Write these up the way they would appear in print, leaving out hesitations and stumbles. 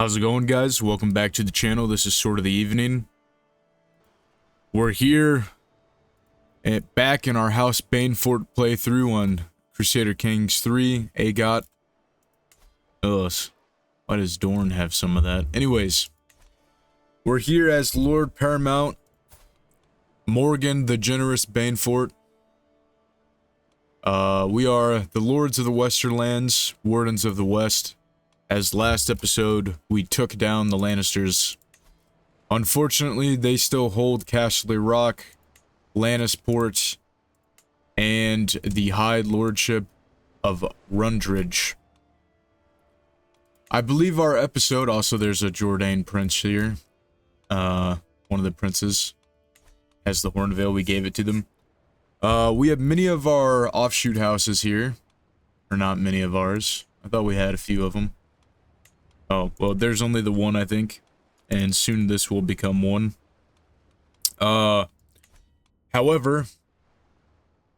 How's it going, guys? Welcome back to the channel. This is Sword of the Evening. We're here back in our House Banefort playthrough on Crusader Kings 3, AGOT. Ugh, why does Dorne have some of that? Anyways, we're here as Lord Paramount, Morgon the Generous Banefort. We are the Lords of the Westerlands, Wardens of the West. As last episode, we took down the Lannisters. Unfortunately, they still hold Castle Rock, Lannisport, and the High Lordship of Rundridge. I believe our episode, also there's a Jordan prince here. One of the princes has the Hornveil, we gave it to them. We have many of our offshoot houses here. Or not many of ours. I thought we had a few of them. Oh, well, there's only the one, I think. And soon this will become one. However,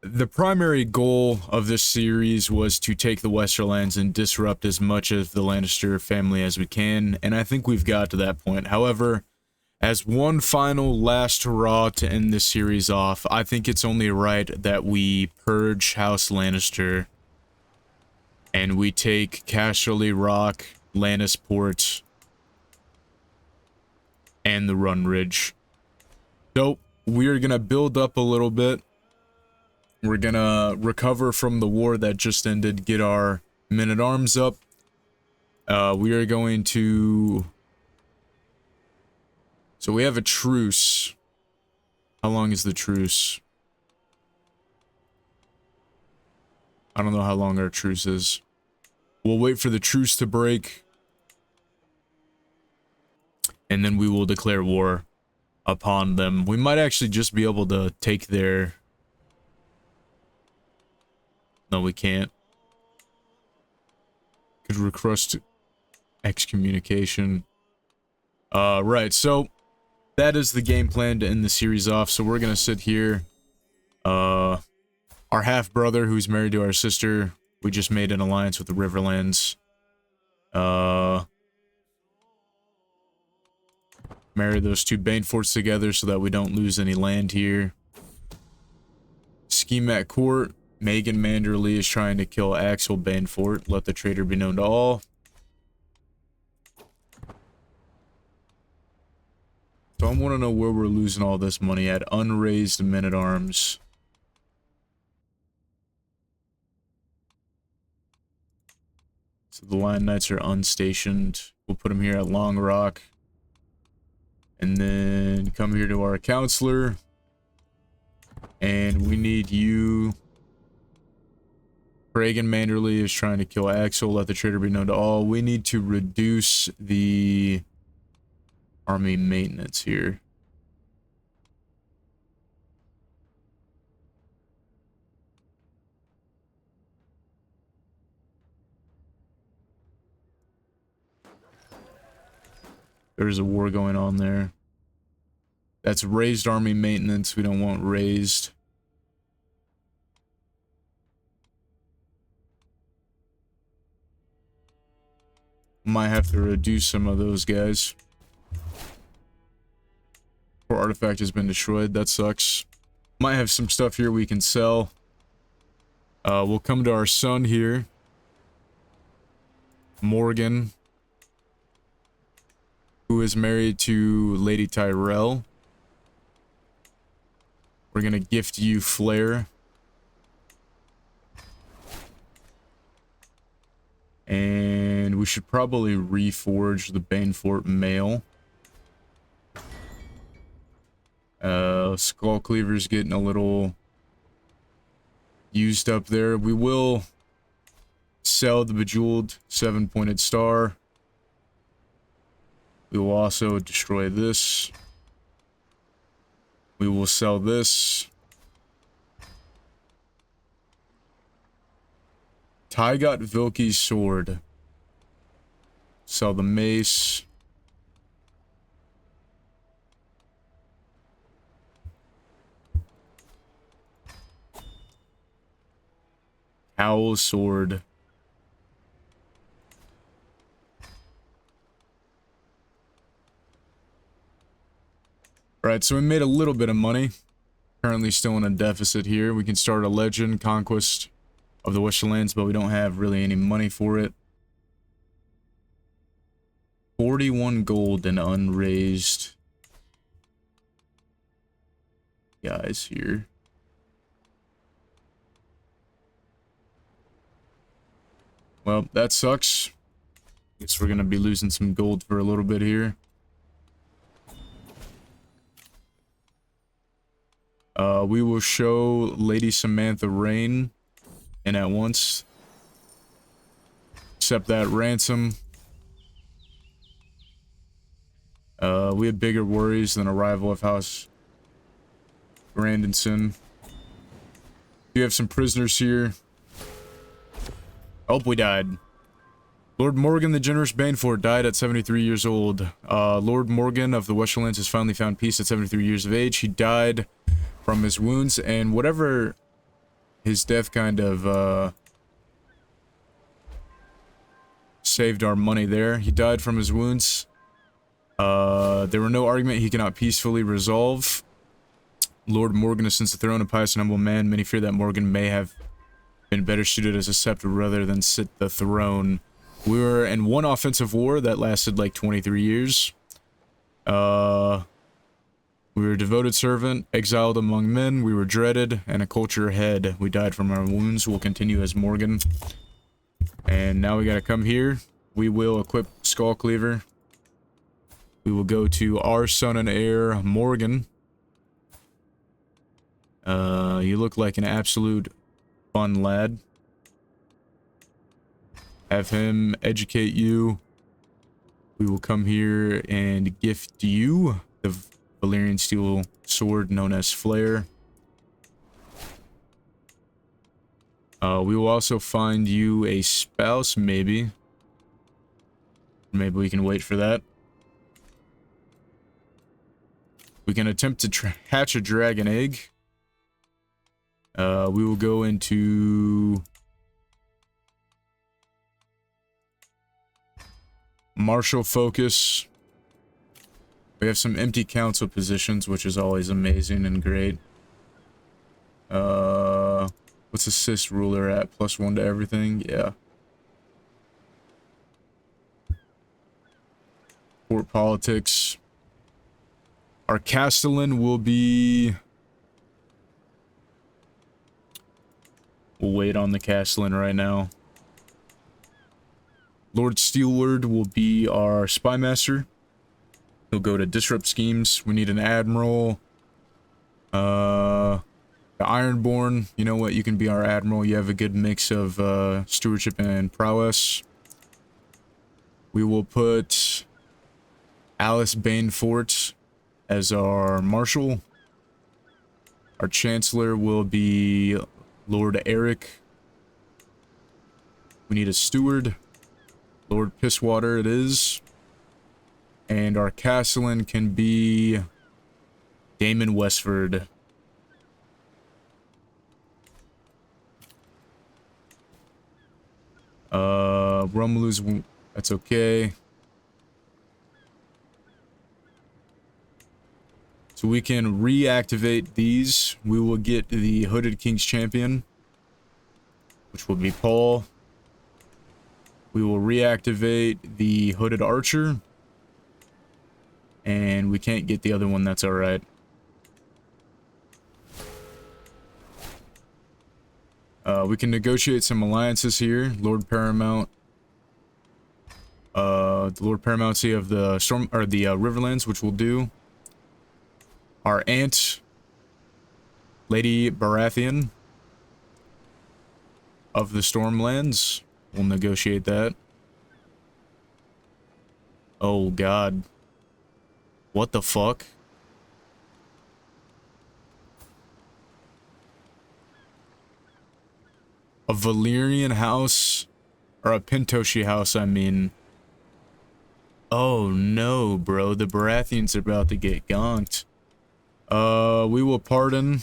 the primary goal of this series was to take the Westerlands and disrupt as much of the Lannister family as we can. And I think we've got to that point. However, as one final last hurrah to end this series off, I think it's only right that we purge House Lannister. And we take Castle Rock, Lannisport, and the Rundridge. So, we're gonna build up a little bit. We're gonna recover from the war that just ended, get our men-at-arms up. We are going to... So we have a truce. How long is the truce? I don't know how long our truce is. We'll wait for the truce to break. And then we will declare war upon them. We might actually just be able to take their... No, we can't. Could request excommunication. Right, so... That is the game plan to end the series off. So we're gonna sit here. Our half-brother, who's married to our sister... We just made an alliance with the Riverlands. Marry those two Baneforts together so that we don't lose any land here. Scheme at court. Megan Manderly is trying to kill Axel Banefort. Let the traitor be known to all. So I want to know where we're losing all this money at. Unraised men-at-arms. So the Lion Knights are unstationed. We'll put them here at Long Rock. And then come here to our counselor. And we need you. Reagan Manderly is trying to kill Axel. Let the traitor be known to all. We need to reduce the army maintenance here. There's a war going on there. That's raised army maintenance. We don't want raised. Might have to reduce some of those guys. Poor artifact has been destroyed. That sucks. Might have some stuff here we can sell. We'll come to our son here. Morgan. Who is married to Lady Tyrell. We're gonna gift you Flair. And we should probably reforge the Banefort mail. Skull Cleaver's getting a little used up there. We will sell the Bejeweled 7-pointed star. We will also destroy this. We will sell this. Tygot Vilke's sword. Sell the mace. Owl's sword. Right, so we made a little bit of money. Currently still in a deficit here. We can start a legend conquest of the Westerlands, but we don't have really any money for it. 41 gold and unraised guys here. Well, that sucks. Guess we're gonna be losing some gold for a little bit here. We will show Lady Samantha Rain in at once. Accept that ransom. We have bigger worries than arrival of House Grandison. We have some prisoners here. Oh, we died. Lord Morgon the Generous Banefort died at 73 years old. Lord Morgon of the Westerlands has finally found peace at 73 years of age. He died from his wounds, and whatever his death kind of saved our money there. He died from his wounds. There were no argument he cannot peacefully resolve. Lord Morgon ascends the throne, a pious and humble man. Many fear that Morgon may have been better suited as a scepter rather than sit the throne. We were in one offensive war that lasted like 23 years. We were a devoted servant, exiled among men. We were dreaded, and a culture head. We died from our wounds. We'll continue as Morgon. And now we gotta come here. We will equip Skull Cleaver. We will go to our son and heir, Morgon. You look like an absolute fun lad. Have him educate you. We will come here and gift you the Valyrian steel sword known as Flare. We will also find you a spouse, maybe. Maybe we can wait for that. We can attempt to hatch a dragon egg. We will go into martial focus. We have some empty council positions, which is always amazing and great. What's assist ruler at? +1 to everything? Yeah. Court politics. Our Castellan will be... We'll wait on the Castellan right now. Lord Steelward will be our spy master. He'll go to disrupt schemes. We need an admiral. The Ironborn, you know what? You can be our admiral. You have a good mix of stewardship and prowess. We will put Alice Banefort as our marshal. Our chancellor will be Lord Eric. We need a steward. Lord Pisswater it is. And our Castellan can be Damon Westford. Romulus, that's okay. So we can reactivate these. We will get the Hooded King's Champion, which will be Paul. We will reactivate the Hooded Archer. And we can't get the other one, that's alright. We can negotiate some alliances here. Lord Paramount. The Lord Paramountcy of the Storm, or the Riverlands, which we'll do. Our aunt, Lady Baratheon of the Stormlands. We'll negotiate that. Oh, God. What the fuck? A Valyrian house, or a Pentoshi house, I mean. Oh no, bro, the Baratheons are about to get gonked. We will pardon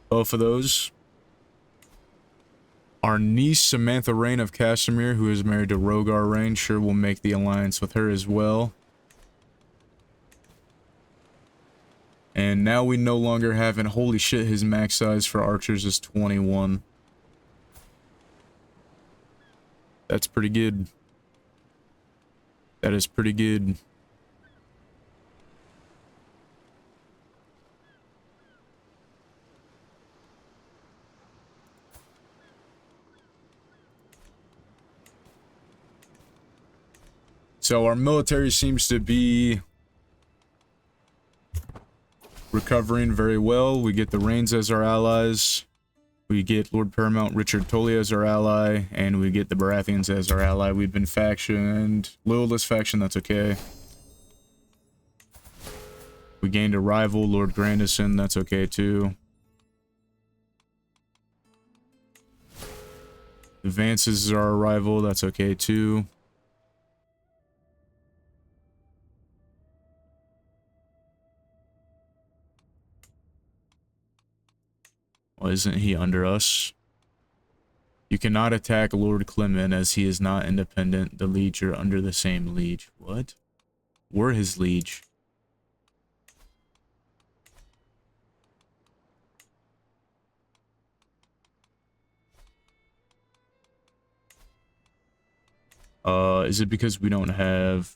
both of those. Our niece, Samantha Rain of Castamere, who is married to Rogar Rain, sure we'll make the alliance with her as well. And now we no longer have, and holy shit, his max size for archers is 21. That's pretty good. That is pretty good. So our military seems to be recovering very well. We get the Reigns as our allies. We get Lord Paramount Richard Tully as our ally. And we get the Baratheons as our ally. We've been factioned. Loyalist faction, that's okay. We gained a rival, Lord Grandison, that's okay too. Advances are our rival, that's okay too. Well, isn't he under us? You cannot attack Lord Clement as he is not independent. The liege are under the same liege. What? We're his liege. Is it because we don't have...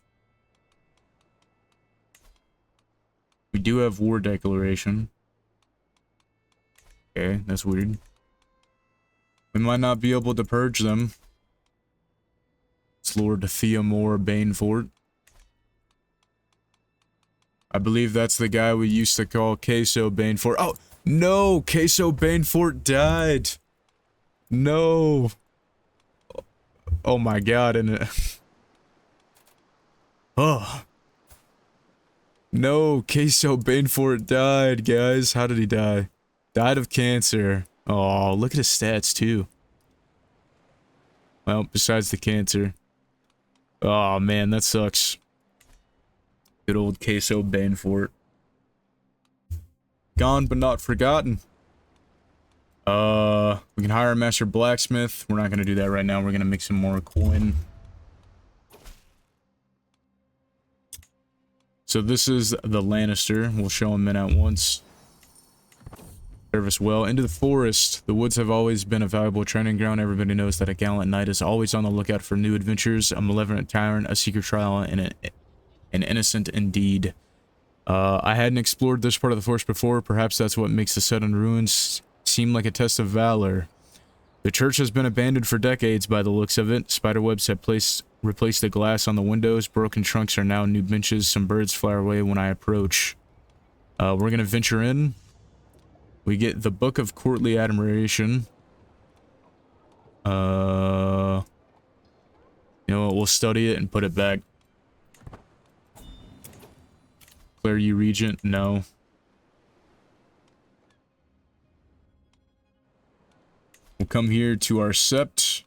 We do have war declaration. Okay, that's weird. We might not be able to purge them. It's Lord Theomore Banefort. I believe that's the guy we used to call Queso Banefort. Oh, no! Queso Banefort died! No! Oh my god, and it... Oh. No, Queso Banefort died, guys. How did he die? Died of cancer. Oh, look at his stats, too. Well, besides the cancer. Oh, man, that sucks. Good old Queso Banefort. Gone but not forgotten. We can hire a master blacksmith. We're not gonna do that right now. We're gonna make some more coin. So this is the Lannister. We'll show him in at once. Serve us well. Into the forest. The woods have always been a valuable training ground. Everybody knows that a gallant knight is always on the lookout for new adventures, a malevolent tyrant, a secret trial, and an innocent indeed. I hadn't explored this part of the forest before. Perhaps that's what makes the sudden ruins seem like a test of valor. The church has been abandoned for decades by the looks of it. Spiderwebs have replaced the glass on the windows. Broken trunks are now new benches. Some birds fly away when I approach. We're gonna venture in. We get the Book of Courtly Admiration. You know what, we'll study it and put it back. Declare you regent? No. We'll come here to our sept,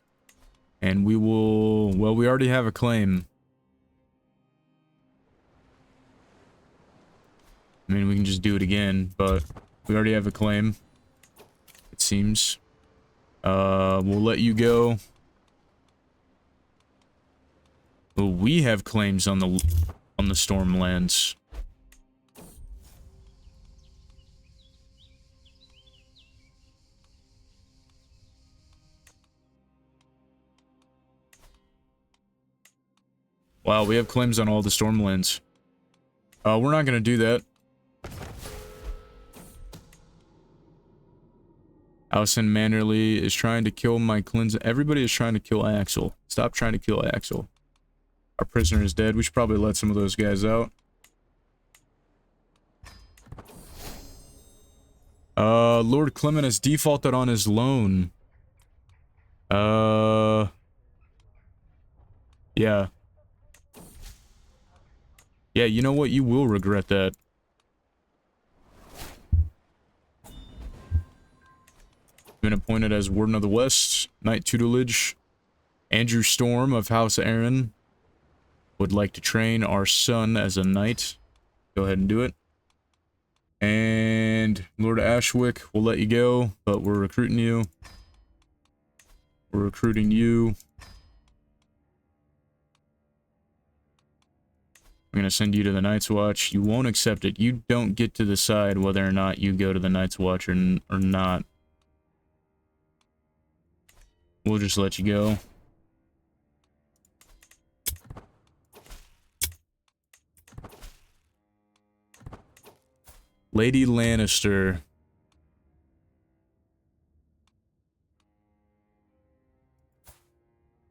and we will... Well, we already have a claim. I mean, we can just do it again, but we already have a claim, it seems. We'll let you go. Well, we have claims on the Stormlands. Wow, we have claims on all the Stormlands. We're not gonna do that. Alison Mannerly is trying to kill my cleanse. Everybody is trying to kill Axel. Stop trying to kill Axel. Our prisoner is dead. We should probably let some of those guys out. Lord Clement has defaulted on his loan. Yeah. Yeah, you know what? You will regret that. Been appointed as Warden of the West, Knight Tutelage. Andrew Storm of House Aaron would like to train our son as a knight. Go ahead and do it. And Lord Ashwick, we'll let you go, but we're recruiting you. We're recruiting you. I'm gonna send you to the Night's Watch. You won't accept it. You don't get to decide whether or not you go to the Night's Watch or not. We'll just let you go. Lady Lannister.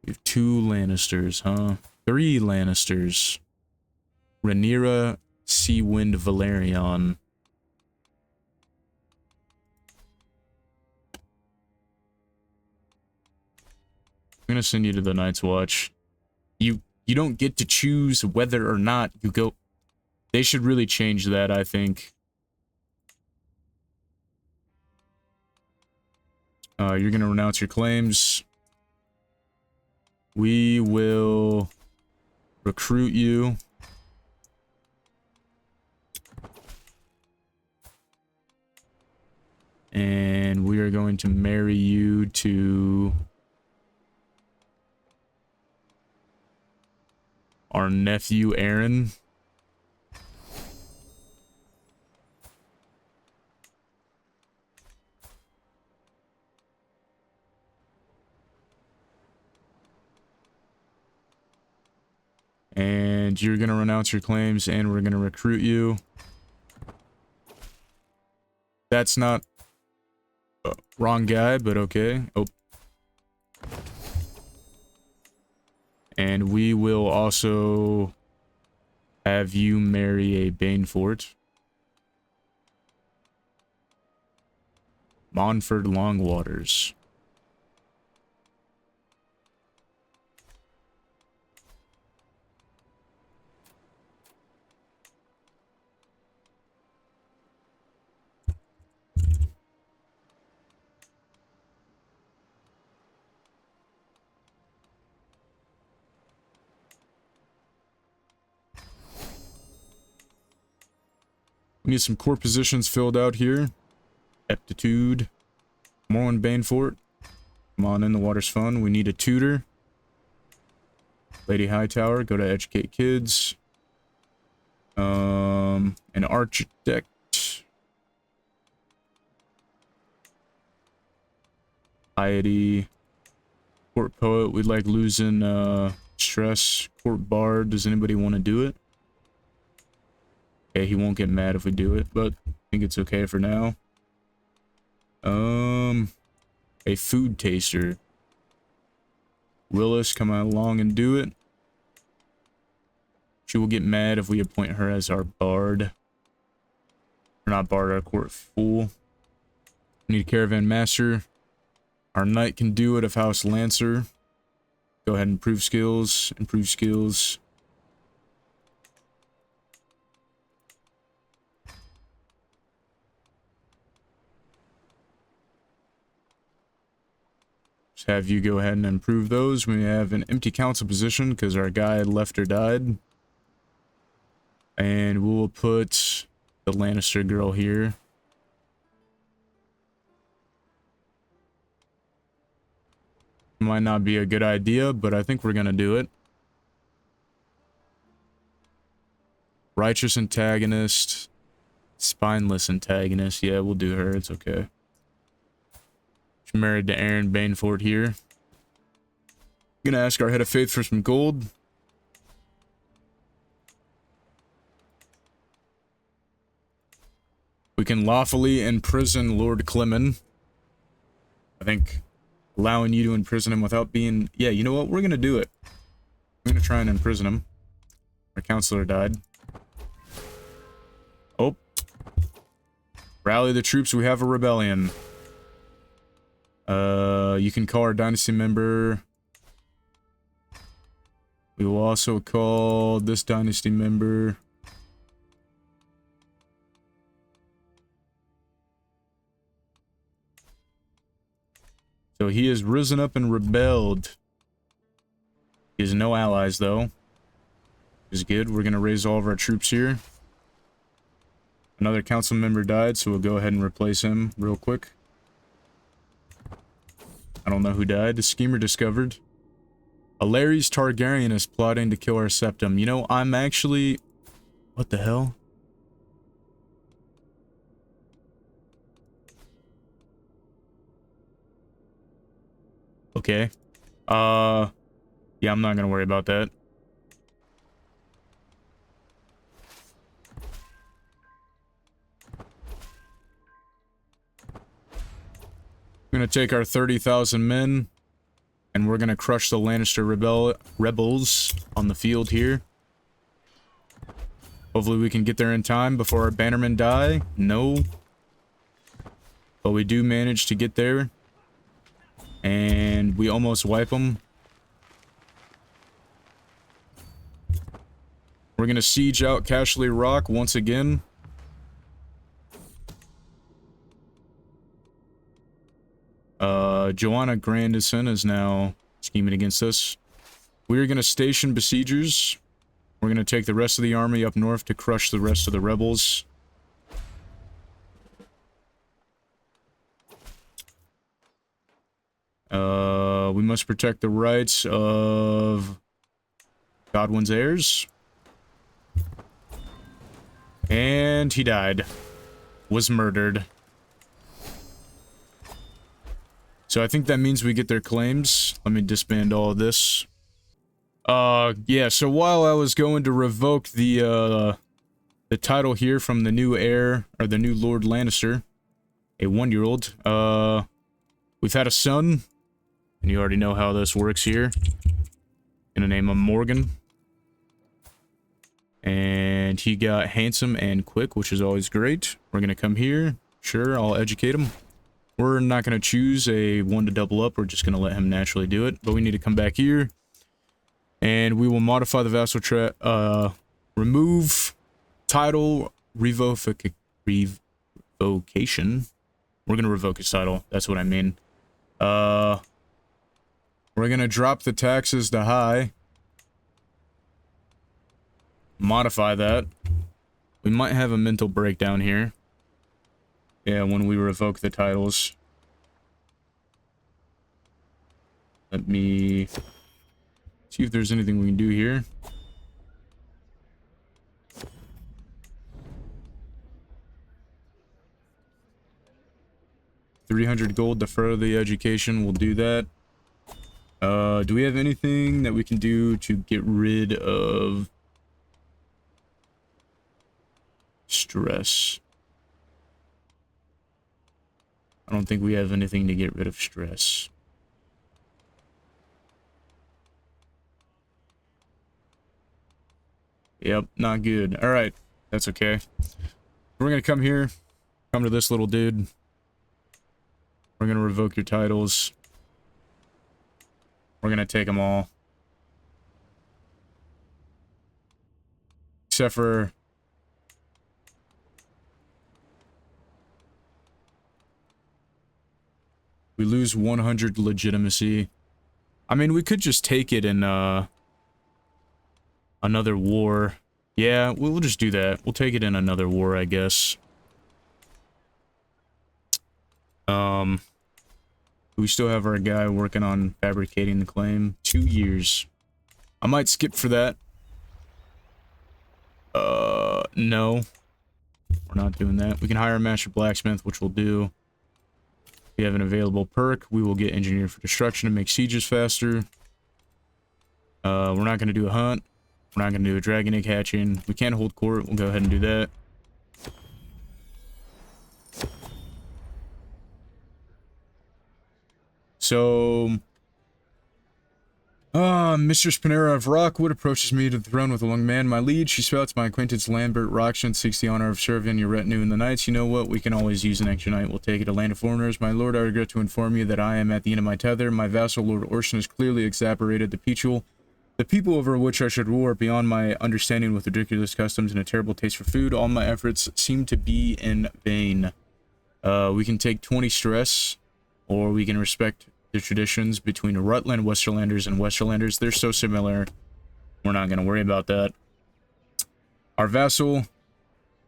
We have 2 Lannisters, huh? 3 Lannisters. Rhaenyra, Seawind, Valerion. I'm gonna send you to the Night's Watch. You don't get to choose whether or not you go. They should really change that, I think. You're gonna renounce your claims. We will recruit you. And we are going to marry you to our nephew, Aaron. And you're going to renounce your claims, and we're going to recruit you. That's not... wrong guy, but okay. Oh. And we will also have you marry a Banefort. Montford Longwaters. We need some core positions filled out here. Aptitude. Morgon Banefort. Come on in, the water's fun. We need a tutor. Lady Hightower, go to educate kids. An architect. Piety. Court poet, we'd like losing stress. Court bard, does anybody want to do it? Okay, he won't get mad if we do it, but I think it's okay for now. A food taster. Willis, come along and do it. She will get mad if we appoint her as our bard. Or not bard, our court fool. We need a caravan master. Our knight can do it of House Lancer. Go ahead and improve skills. Improve skills. Just have you go ahead and improve those. We have an empty council position because our guy left or died. And we'll put the Lannister girl here. Might not be a good idea, but I think we're gonna do it. Righteous antagonist. Spineless antagonist. Yeah, we'll do her. It's okay. She's married to Aaron Banefort here. Gonna ask our head of faith for some gold. We can lawfully imprison Lord Clemens. I think allowing you to imprison him without being... Yeah, you know what? We're gonna do it. I'm gonna try and imprison him. Our counselor died. Oh. Rally the troops, we have a rebellion. You can call our dynasty member. We will also call this dynasty member. So he has risen up and rebelled. He has no allies, though. Is good. We're going to raise all of our troops here. Another council member died, so we'll go ahead and replace him real quick. I don't know who died. The schemer discovered. Alaries Targaryen is plotting to kill our septum. You know, I'm actually... What the hell? Okay. Yeah, I'm not gonna worry about that. We're gonna take our 30,000 men, and we're gonna crush the Lannister rebels on the field here. Hopefully we can get there in time before our bannermen die. No. But we do manage to get there. And we almost wipe them. We're gonna siege out Cashley Rock once again. Joanna Grandison is now scheming against us. We're gonna station besiegers. We're gonna take the rest of the army up north to crush the rest of the rebels. We must protect the rights of Godwin's heirs. And he died. Was murdered. So I think that means we get their claims. Let me disband all of this. Yeah, so while I was going to revoke the title here from the new heir, or the new Lord Lannister, a 1-year-old, we've had a son, and you already know how this works here. Gonna name him Morgan. And he got handsome and quick, which is always great. We're gonna come here. Sure, I'll educate him. We're not gonna choose a 1 to double up. We're just gonna let him naturally do it. But we need to come back here. And we will modify the vassal remove title revocation. We're gonna revoke his title. That's what I mean. We're gonna drop the taxes to high. Modify that. We might have a mental breakdown here. Yeah, when we revoke the titles. Let me see if there's anything we can do here. $300 gold to further the education. We'll do that. Do we have anything that we can do to get rid of stress? I don't think we have anything to get rid of stress. Yep, not good. Alright, that's okay. We're gonna come here, come to this little dude. We're gonna revoke your titles. We're gonna take them all. Except for... we lose 100 legitimacy. I mean, we could just take it in, another war. Yeah, we'll just do that. We'll take it in another war, I guess. We still have our guy working on fabricating the claim. 2 years. I might skip for that. No. We're not doing that. We can hire a master blacksmith, which we'll do. We have an available perk. We will get engineer for destruction to make sieges faster. We're not going to do a hunt. We're not going to do a dragon egg hatching. We can't hold court. We'll go ahead and do that. So, Mistress Panera of Rockwood approaches me to the throne with a young man. My liege, she spouts, my acquaintance Lambert Rockshun seeks the honor of serving your retinue in the nights. You know what? We can always use an extra night. We'll take it to land of foreigners. My lord, I regret to inform you that I am at the end of my tether. My vassal, Lord Orson, has clearly exasperated the people over which I should rule are beyond my understanding with ridiculous customs and a terrible taste for food. All my efforts seem to be in vain. We can take 20 stress, or we can respect the traditions between Rutland Westerlanders and Westerlanders. They're so similar. We're not going to worry about that. Our vassal,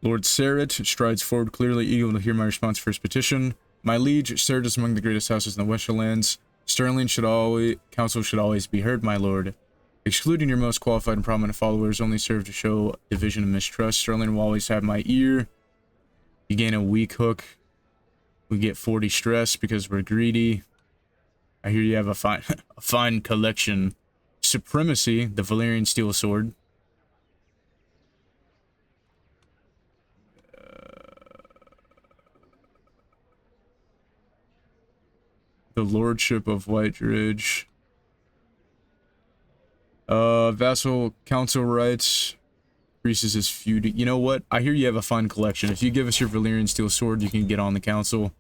Lord Serret, strides forward clearly, eager to hear my response for his petition. My liege, Serret is among the greatest houses in the Westerlands. Sterling should always, counsel should always be heard, my lord. Excluding your most qualified and prominent followers only serve to show division and mistrust. Sterling will always have my ear. You gain a weak hook. We get 40 stress because we're greedy. I hear you have a fine, a fine collection. Supremacy, the Valyrian steel sword. The Lordship of White Ridge. Vassal council rights. Increases his feud. You know what? I hear you have a fine collection. If you give us your Valyrian steel sword, you can get on the council.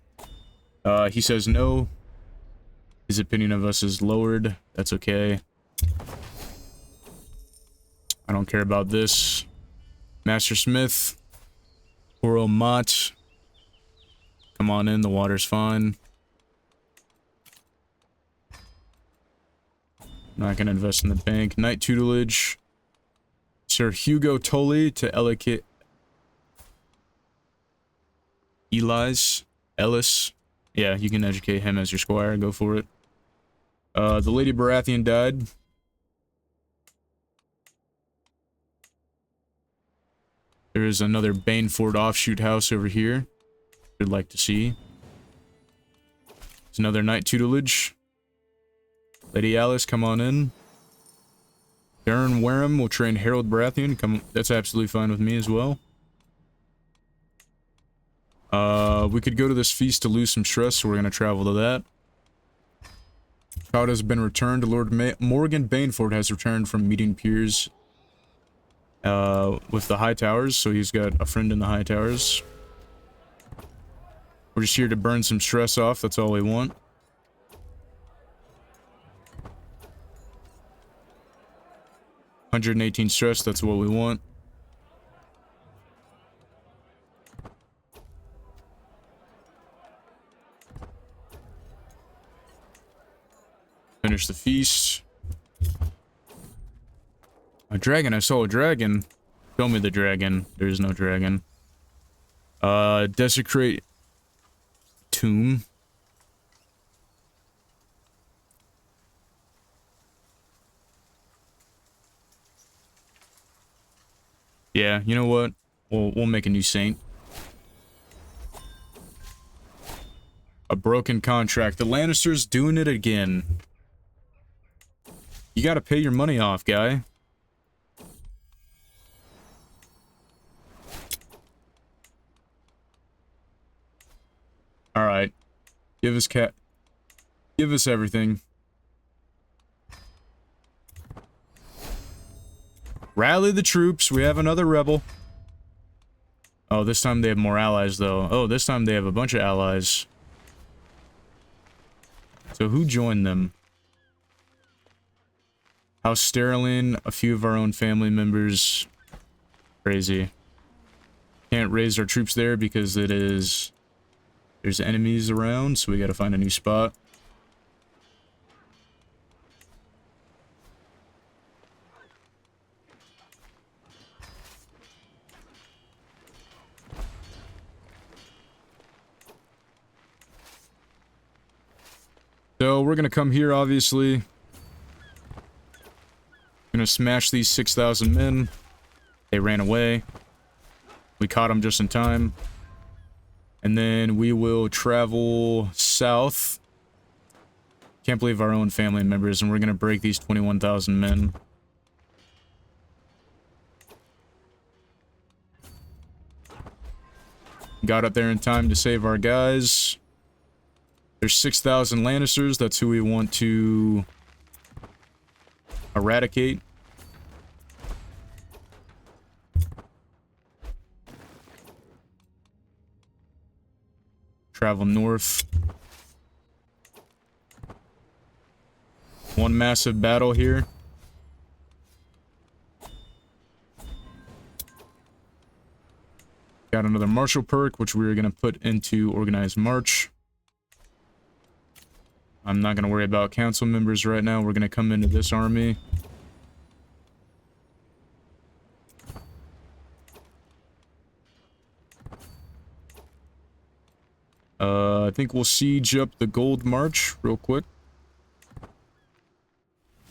He says no. His opinion of us is lowered. That's okay. I don't care about this. Master Smith. Oro Mott. Come on in, the water's fine. Not gonna invest in the bank. Knight tutelage. Sir Hugo Tully to Ellicott Ellis. Yeah, you can educate him as your squire. Go for it. The Lady Baratheon died. There is another Banefort offshoot house over here. I'd like to see. There's another knight tutelage. Lady Alice, come on in. Darren Wareham will train Harold Baratheon. Come, that's absolutely fine with me as well. We could go to this feast to lose some stress, so we're gonna travel to that. Child has been returned. Lord Morgan Banefort has returned from meeting peers with the High Towers, so he's got a friend in the High Towers. We're just here to burn some stress off, that's all we want. $118 stress, that's what we want. Finish the feast. A dragon, I saw a dragon. Show me the dragon. There is no dragon. Desecrate tomb. Yeah, you know what? We'll make a new saint. A broken contract. The Lannisters doing it again. You gotta pay your money off, guy. Alright. Give us everything. Rally the troops. We have another rebel. Oh, this time they have more allies, though. Oh, this time they have a bunch of allies. So who joined them? House Sterling, a few of our own family members. Crazy. Can't raise our troops there because there's enemies around, so we gotta find a new spot. So we're gonna come here, obviously. Gonna smash these 6,000 men. They ran away. We caught them just in time. And then we will travel south. Can't believe our own family members, and we're gonna break these 21,000 men. Got up there in time to save our guys. There's 6,000 Lannisters. That's who we want to eradicate. Travel north. One massive battle here. Got another martial perk, which we're going to put into organized march. I'm not going to worry about council members right now. We're going to come into this army. I think we'll siege up the Gold March real quick.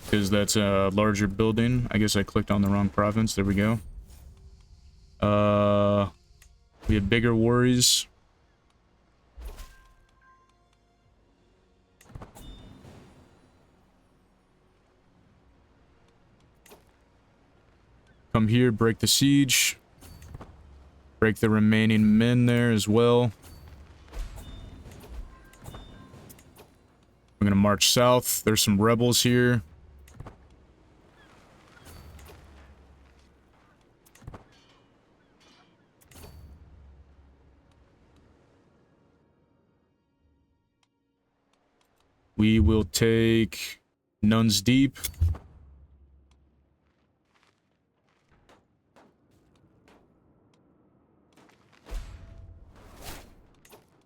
because that's a larger building. I guess I clicked on the wrong province. There we go. We have bigger worries. Come here, break the siege. Break the remaining men there as well. We're gonna march south. There's some rebels here. We will take Nuns Deep.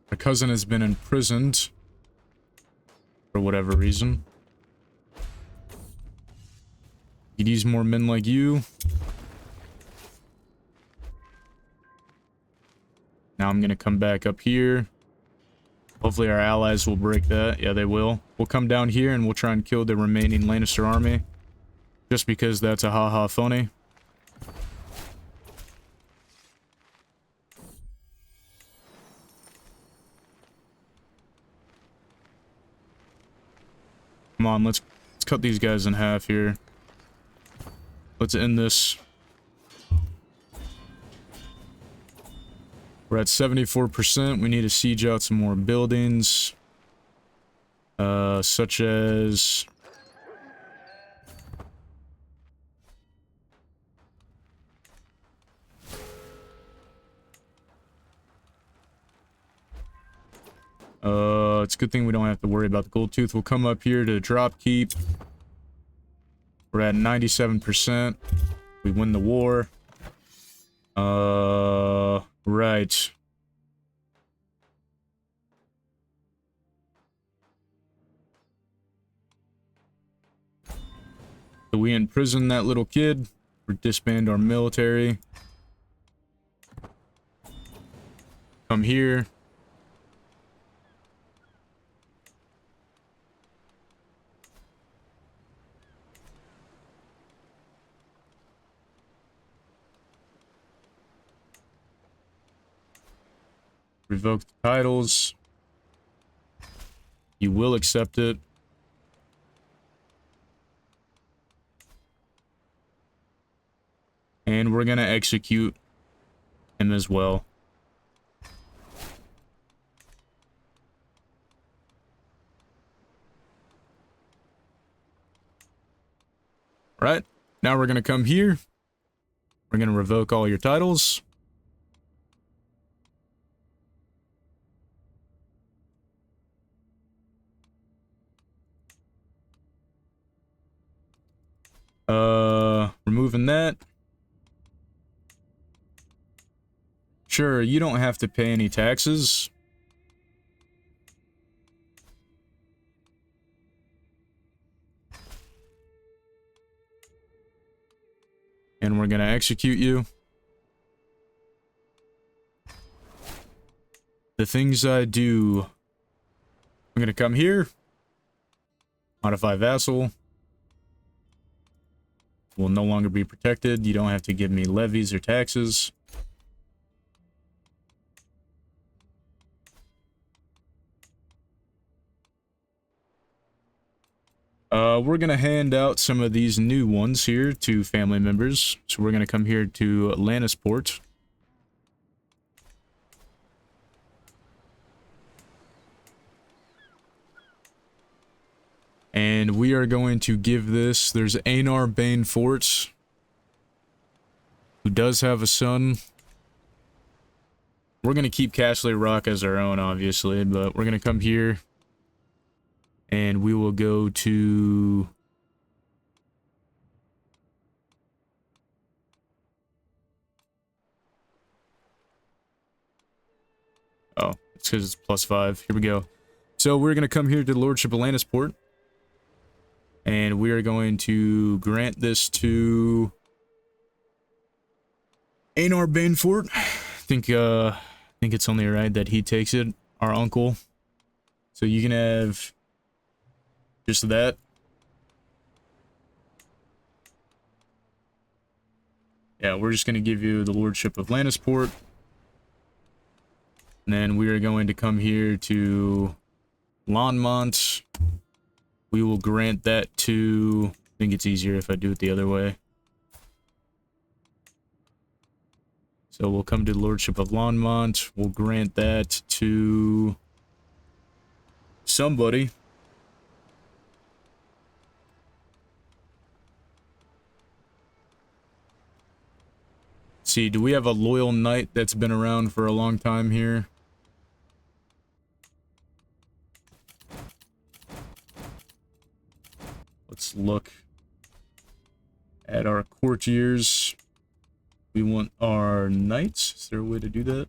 My cousin has been imprisoned for whatever reason. He needs more men like you. Now I'm gonna come back up here. Hopefully our allies will break that. Yeah, they will. We'll come down here and we'll try and kill the remaining Lannister army. Just because that's a haha funny. Come on, let's cut these guys in half here. Let's end this. We're at 74%. We need to siege out some more buildings. Such as... it's a good thing we don't have to worry about the gold tooth. We'll come up here to drop keep. We're at 97%. We win the war. Right. So we imprison that little kid. We disband our military. Come here. Revoke the titles. You will accept it. And we're gonna execute him as well. Right, now we're gonna come here. We're gonna revoke all your titles. Removing that. Sure, you don't have to pay any taxes. And we're gonna execute you. The things I do. I'm gonna come here. Modify vassal. Will no longer be protected. You don't have to give me levies or taxes. We're gonna hand out some of these new ones here to family members. So we're gonna come here to Lannisport. And we are going to give this, there's Aenar Banefort, who does have a son. We're going to keep Castle Rock as our own, obviously, but we're going to come here. And we will go to... Oh, it's because it's +5. Here we go. So we're going to come here to the Lordship of Lannisport. And we are going to grant this to Aenar Banefort. I think it's only right that he takes it, our uncle. So you can have just that. Yeah, we're just going to give you the Lordship of Lannisport. And then we are going to come here to Longmont. We will grant that to... I think it's easier if I do it the other way. So we'll come to the Lordship of Longmont. We'll grant that to... somebody. See, do we have a loyal knight that's been around for a long time here? Let's look at our courtiers. We want our knights. Is there a way to do that?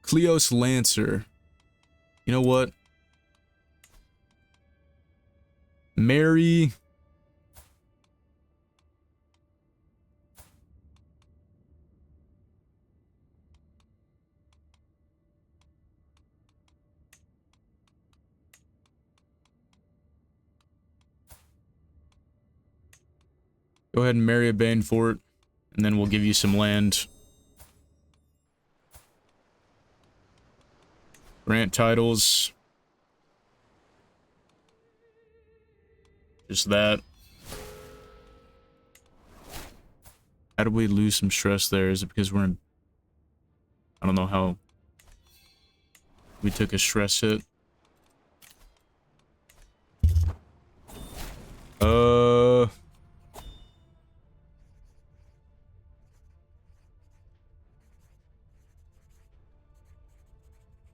Cleos Lancer. You know what? Mary. Go ahead and marry a Banefort, and then we'll give you some land. Grant titles. Just that. How did we lose some stress there? Is it because we're in... I don't know how we took a stress hit.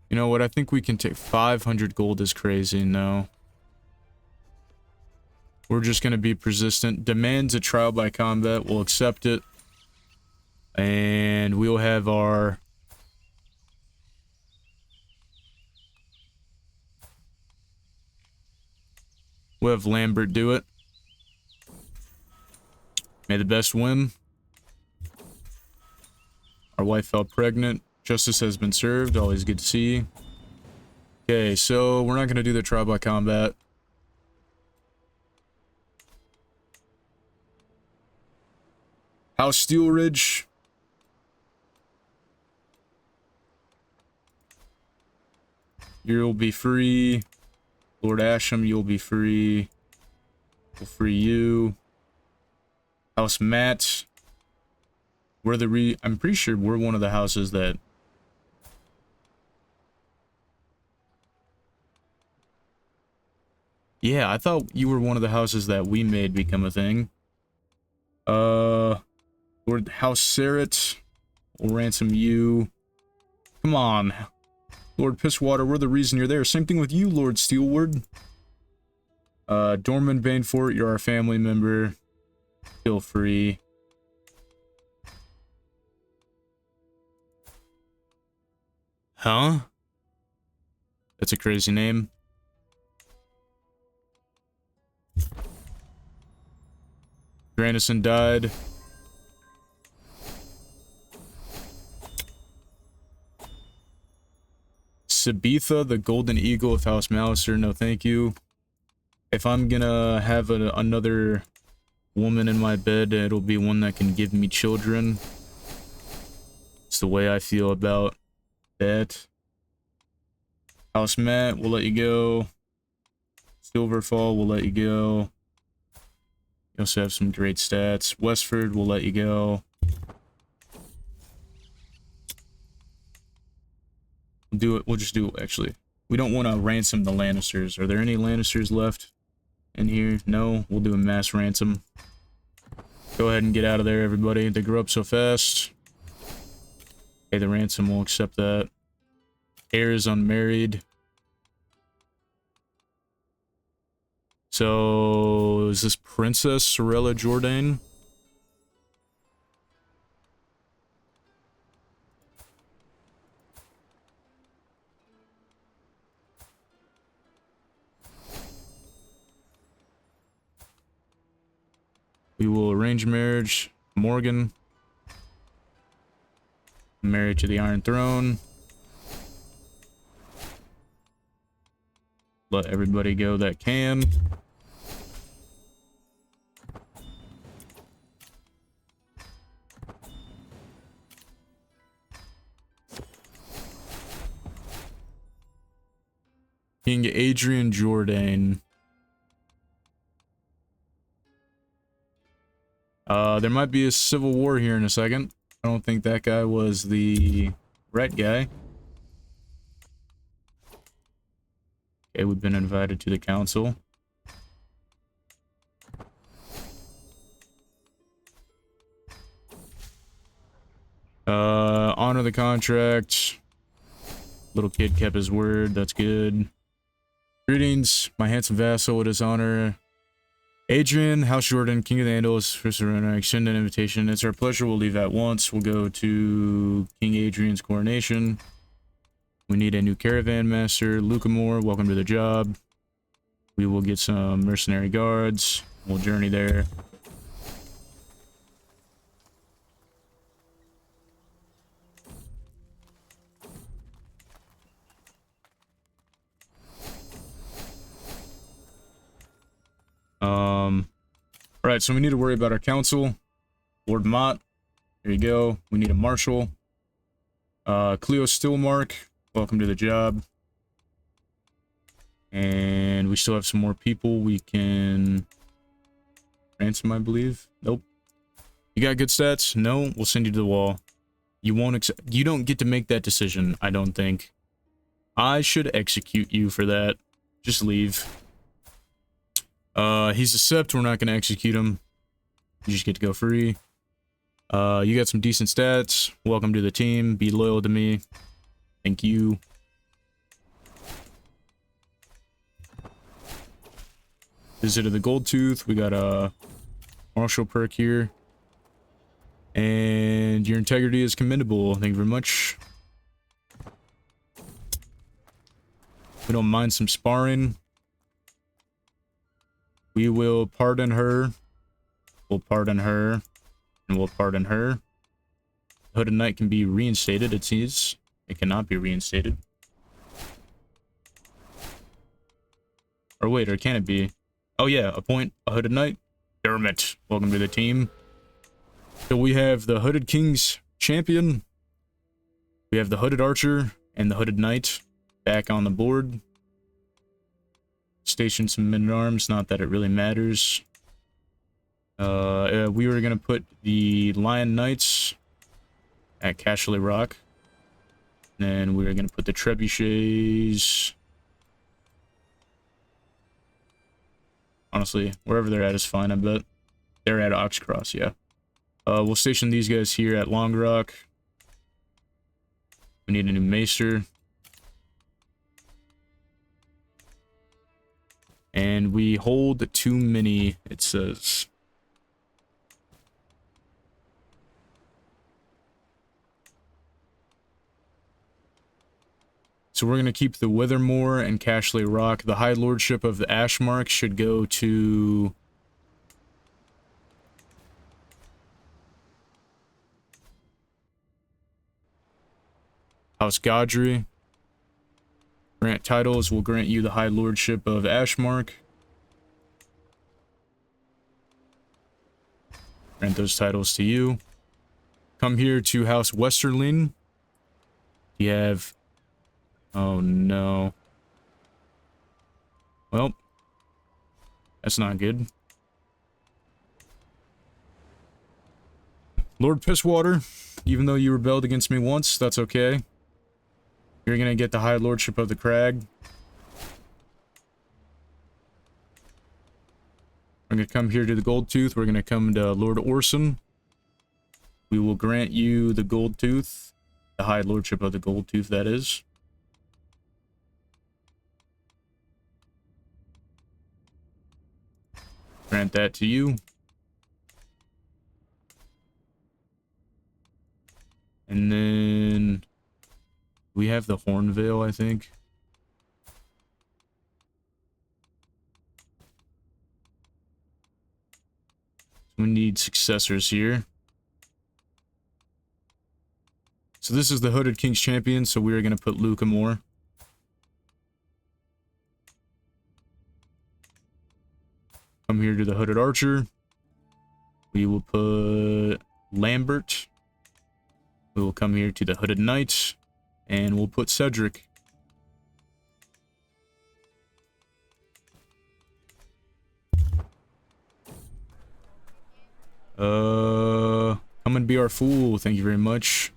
You know what? I think we can take 500 gold is crazy. No. We're just going to be persistent. Demands a trial by combat. We'll accept it. And we'll have our... We'll have Lambert do it. May the best win. Our wife fell pregnant. Justice has been served. Always good to see. Okay, so we're not going to do the trial by combat. House Steelridge. You'll be free. Lord Asham, you'll be free. We'll free you. House Matt. We're the I'm pretty sure we're one of the houses that... Yeah, I thought you were one of the houses that we made become a thing. Lord House Serret. We'll ransom you. Come on. Lord Pisswater, we're the reason you're there. Same thing with you, Lord Steelward. Dorman Banefort, you're our family member. Feel free. Huh? That's a crazy name. Grandison died. Sabitha, the Golden Eagle of House Malister, no thank you. If I'm gonna have another woman in my bed, it'll be one that can give me children. It's the way I feel about that. House Matt, we'll let you go. Silverfall, we'll let you go. You also have some great stats. Westford, we'll let you go. We'll just do it, actually. We don't want to ransom the Lannisters. Are there any Lannisters left in here? No? We'll do a mass ransom. Go ahead and get out of there, everybody. They grew up so fast. Pay the ransom, we'll accept that. Heir is unmarried. So, is this Princess Sorella Jordan? We will arrange marriage. Morgan. Married to the Iron Throne. Let everybody go that can. King Adrian Jordan. There might be a civil war here in a second. I don't think that guy was the right guy. Okay, we've been invited to the council. Honor the contract. Little kid kept his word. That's good. Greetings, my handsome vassal. It is honor. Adrian, House Jordan, King of the Andals, first I extend an invitation. It's our pleasure. We'll leave at once. We'll go to King Adrian's coronation. We need a new caravan master. Lucamore, welcome to the job. We will get some mercenary guards. We'll journey there. Alright, so we need to worry about our council. Lord Mott, there you go. We need a marshal. Cleo Stillmark, welcome to the job. And we still have some more people we can ransom, I believe. Nope. You got good stats? No, we'll send you to the wall. You won't accept. You don't get to make that decision, I don't think. I should execute you for that. Just leave. He's a sept, we're not gonna execute him. You just get to go free. You got some decent stats. Welcome to the team. Be loyal to me. Thank you. Visit of the Gold Tooth. We got a martial perk here. And your integrity is commendable. Thank you very much. We don't mind some sparring. We will pardon her. We'll pardon her. And we'll pardon her. Hooded Knight can be reinstated, it seems. It cannot be reinstated. Or wait, or can it be? Oh yeah, appoint a Hooded Knight. Dermot, welcome to the team. So we have the Hooded King's champion. We have the Hooded Archer and the Hooded Knight back on the board. Station some men-at-arms, not that it really matters. We were gonna put the Lion Knights at Cashley Rock. And we were gonna put the Trebuchets. Honestly, wherever they're at is fine, I bet. They're at Oxcross, yeah. We'll station these guys here at Long Rock. We need a new Maester. And we hold too many, it says. So we're going to keep the Withermoor and Cashley Rock. The High Lordship of the Ashmark should go to... House Godry. Grant titles will grant you the High Lordship of Ashmark. Grant those titles to you. Come here to House Westerlands. You have... Oh no. Well, that's not good. Lord Pisswater, even though you rebelled against me once, that's okay. You're gonna get the High Lordship of the Crag. We're gonna come here to the Gold Tooth. We're gonna come to Lord Orson. We will grant you the Gold Tooth. The High Lordship of the Gold Tooth, that is. Grant that to you. And then... we have the Hornvale, I think. We need successors here. So this is the Hooded King's champion, so we are going to put Lucamore. come here to the Hooded Archer. We will put Lambert. We will come here to the Hooded Knight. And we'll put Cedric. Come and be our fool. Thank you very much.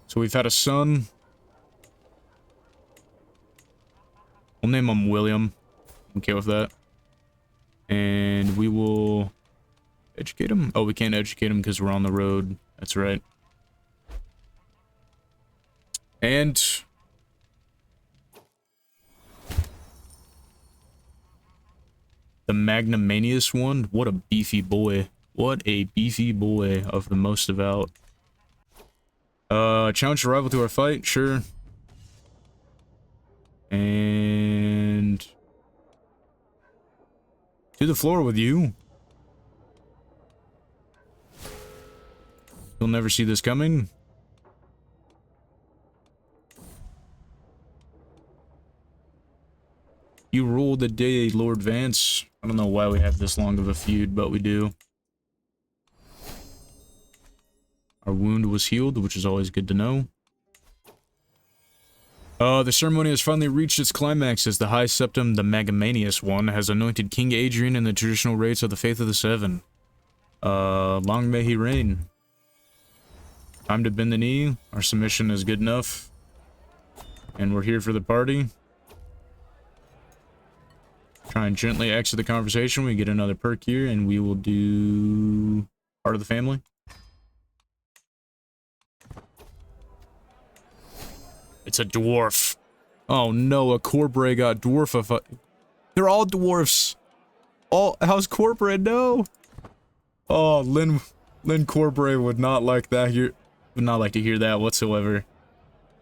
So we've had a son. We'll name him William. I'm okay with that. And we will educate him. Oh, we can't educate him because we're on the road. That's right. And the Magnanimous one. What a beefy boy. What a beefy boy of the most devout. Challenge your rival to our fight, sure. And to the floor with you. You'll never see this coming. You rule the day, Lord Vance. I don't know why we have this long of a feud, but we do. Our wound was healed, which is always good to know. The ceremony has finally reached its climax as the High Septim, the Magnanimous one, has anointed King Adrian in the traditional rites of the Faith of the Seven. Long may he reign. Time to bend the knee. Our submission is good enough. And we're here for the party. Try and gently exit the conversation. We get another perk here, and we will do part of the family. It's a dwarf. Oh no, a Corbray got dwarf. They're all dwarfs. All how's Corbray? No. Oh, Lynn Corbray would not like that here. Would not like to hear that whatsoever.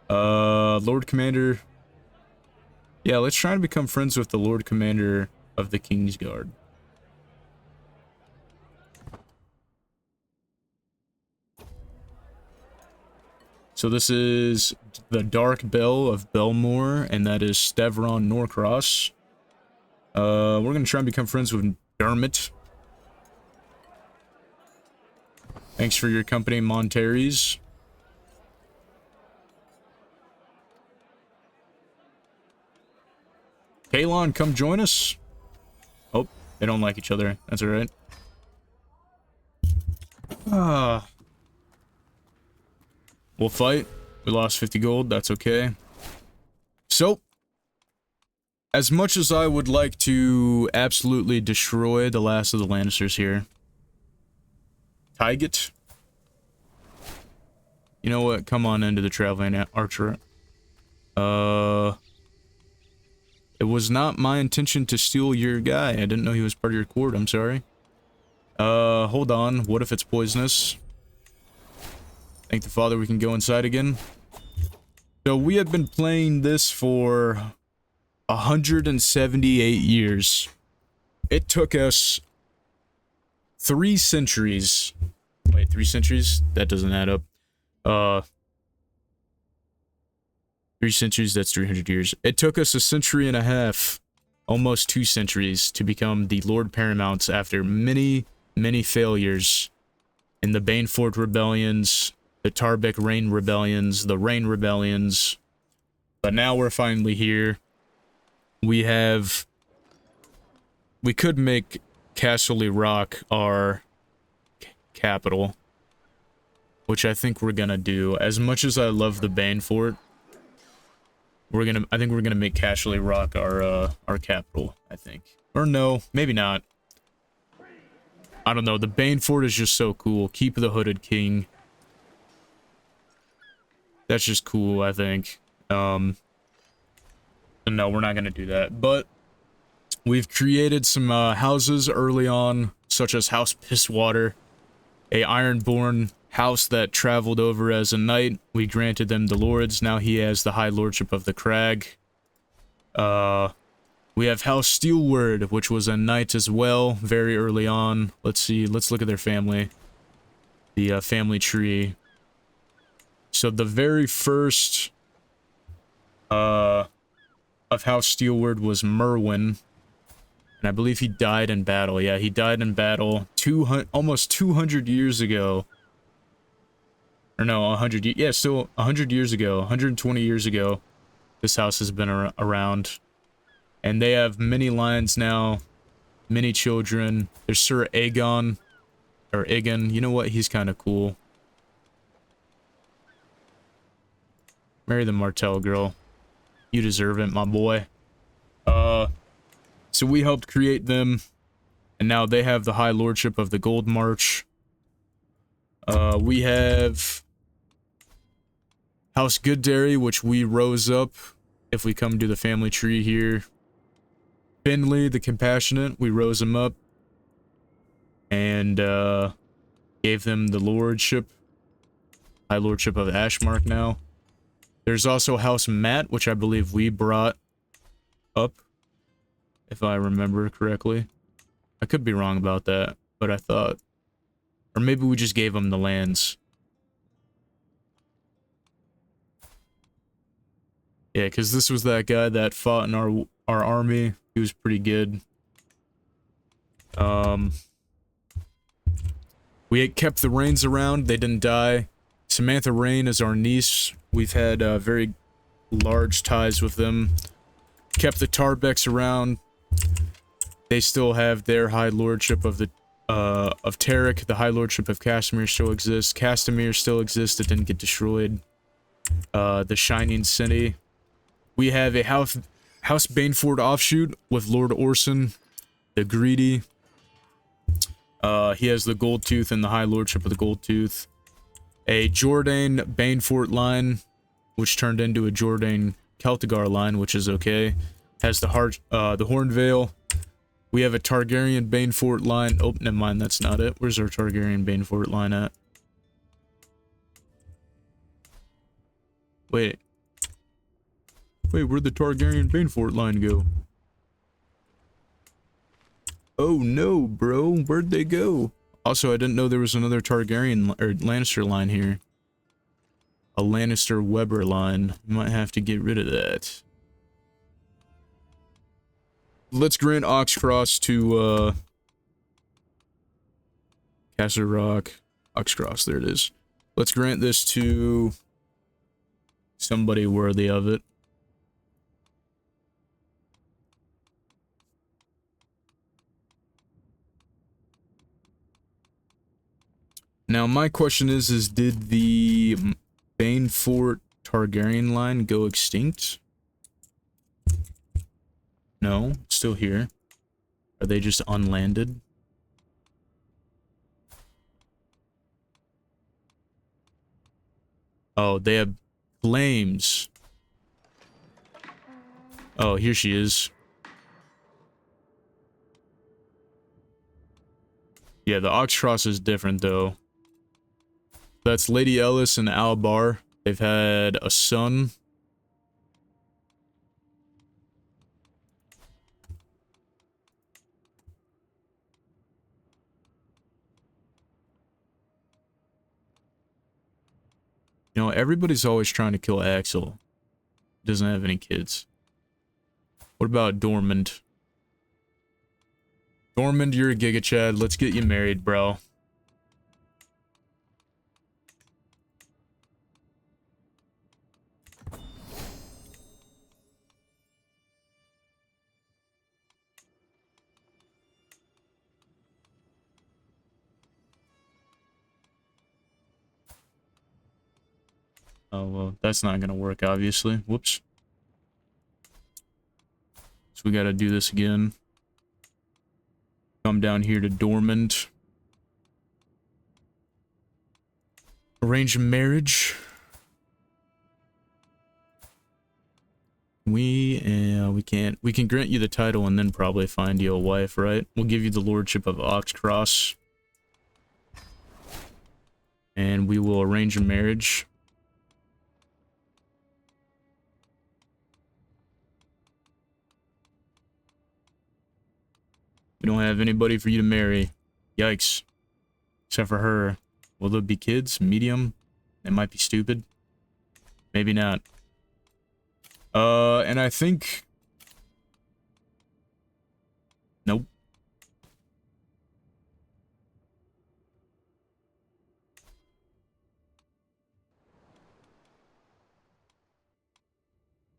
Lord Commander. Yeah, let's try to become friends with the Lord Commander of the Kingsguard. So this is the Dark Bell of Belmore, and that is Stavron Norcross. We're going to try and become friends with Dermot. Thanks for your company, Monteries. Kalon, come join us. Oh, they don't like each other. That's alright. We'll fight. We lost 50 gold. That's okay. So, as much as I would like to absolutely destroy the last of the Lannisters here, Tygot, you know what? Come on into the Traveling Archer. It was not my intention to steal your guy. I didn't know he was part of your court. I'm sorry. Hold on. What if it's poisonous? Thank the Father we can go inside again. So we have been playing this for 178 years. It took us 3 centuries. Wait, 3 centuries? That doesn't add up. 3 centuries, that's 300 years. It took us a century and a half, almost 2 centuries, to become the Lord Paramounts after many, many failures in the Banefort Rebellions, the Tarbeck Rain Rebellions, the Rain Rebellions. But now we're finally here. We could make Castle Rock our capital, which I think we're gonna do. As much as I love the Banefort, I think we're gonna make Castle Rock our capital, I think. Or no, maybe not. I don't know, the Banefort is just so cool. Keep the Hooded King. That's just cool, I think. No, we're not gonna do that. But we've created some houses early on, such as House Pisswater, a Ironborn house that traveled over as a knight. We granted them the lords. Now he has the high lordship of the crag. We have House Steelward, which was a knight as well, very early on. Let's see, let's look at their family. The family tree. So the very first of House Steelward was Merwin. And I believe he died in battle. Yeah, he died in battle almost 200 years ago. Or no, 100 yeah, still 100 years ago, 120 years ago. This house has been around. And they have many lines now, many children. There's Sir Aegon, or Aegon. You know what? He's kind of cool. Marry the Martell girl. You deserve it, my boy. So we helped create them, and now they have the High Lordship of the Gold March. We have House Goodberry, which we rose up, if we come to the family tree here. Finley, the Compassionate, we rose him up, and gave them the Lordship, High Lordship of Ashmark now. There's also House Matt, which I believe we brought up, if I remember correctly. I could be wrong about that, but I thought... Or maybe we just gave them the lands. Yeah, because this was that guy that fought in our army. He was pretty good. We kept the Rains around. They didn't die. Samantha Rain is our niece. We've had very large ties with them. Kept the Tarbecks around. They still have their High Lordship of the of Tarek. The High Lordship of Castamere still exists. Castamere still exists. It didn't get destroyed. The Shining City. We have a House Banefort offshoot with Lord Orson, the Greedy. He has the Gold Tooth and the High Lordship of the Gold Tooth. A Jordan Banefort line, which turned into a Jordan Celtigar line, which is okay. Has the Hornvale. We have a Targaryen Banefort line. Oh, never mind, that's not it. Where's our Targaryen Banefort line at? Wait, where'd the Targaryen Banefort line go? Oh no, bro, where'd they go? Also, I didn't know there was another Targaryen or Lannister line here. A Lannister Weber line. Might have to get rid of that. Let's grant Oxcross to Castle Rock. Oxcross, there it is. Let's grant this to somebody worthy of it. Now, my question is did the Banefort Targaryen line go extinct? No, it's still here. Are they just unlanded? Oh, they have flames. Oh, here she is. Yeah, the Oxcross is different, though. That's Lady Ellis and Albar. They've had a son. You know, everybody's always trying to kill Axel. Doesn't have any kids. What about Dormund? Dormund, you're a Giga Chad. Let's get you married, bro. Oh, well, that's not gonna work, obviously. Whoops. So we gotta do this again. Come down here to Dormund. Arrange a marriage. We can't. We can grant you the title and then probably find you a wife, right? We'll give you the Lordship of Oxcross. And we will arrange a marriage. We don't have anybody for you to marry. Yikes. Except for her. Will there be kids? Medium? It might be stupid. Maybe not. And I think Nope.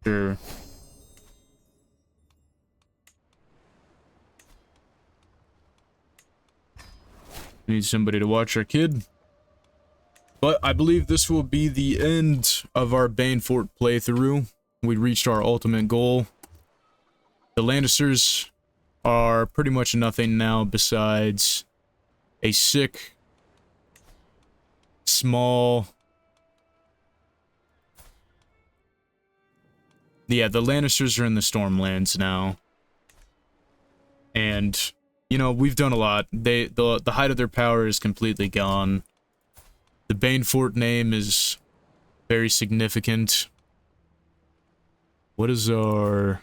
Sure. Need somebody to watch our kid. But I believe this will be the end of our Banefort playthrough. We reached our ultimate goal. The Lannisters are pretty much nothing now besides a sick, small... Yeah, the Lannisters are in the Stormlands now. And, you know, we've done a lot. The height of their power is completely gone. The Banefort name is very significant. What is our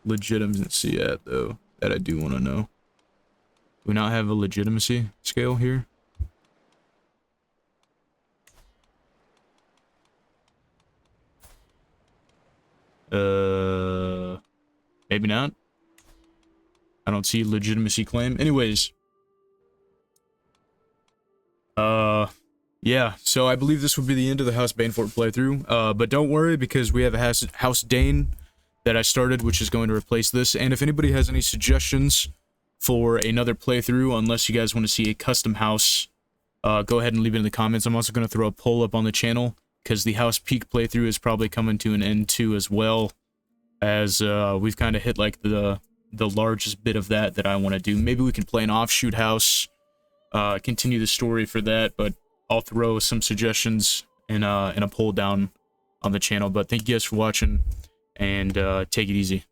legitimacy at, though? That I do want to know. Do we not have a legitimacy scale here? Maybe not. I don't see legitimacy claim. Anyways. Yeah, so I believe this would be the end of the House Banefort playthrough. But don't worry, because we have a House Dane that I started, which is going to replace this. And if anybody has any suggestions for another playthrough, unless you guys want to see a custom house, go ahead and leave it in the comments. I'm also going to throw a poll up on the channel, because the House Peak playthrough is probably coming to an end too as well, as we've kind of hit like the largest bit of that I want to do. Maybe we can play an offshoot house, continue the story for that, but I'll throw some suggestions in a poll down on the channel. But thank you guys for watching, and take it easy.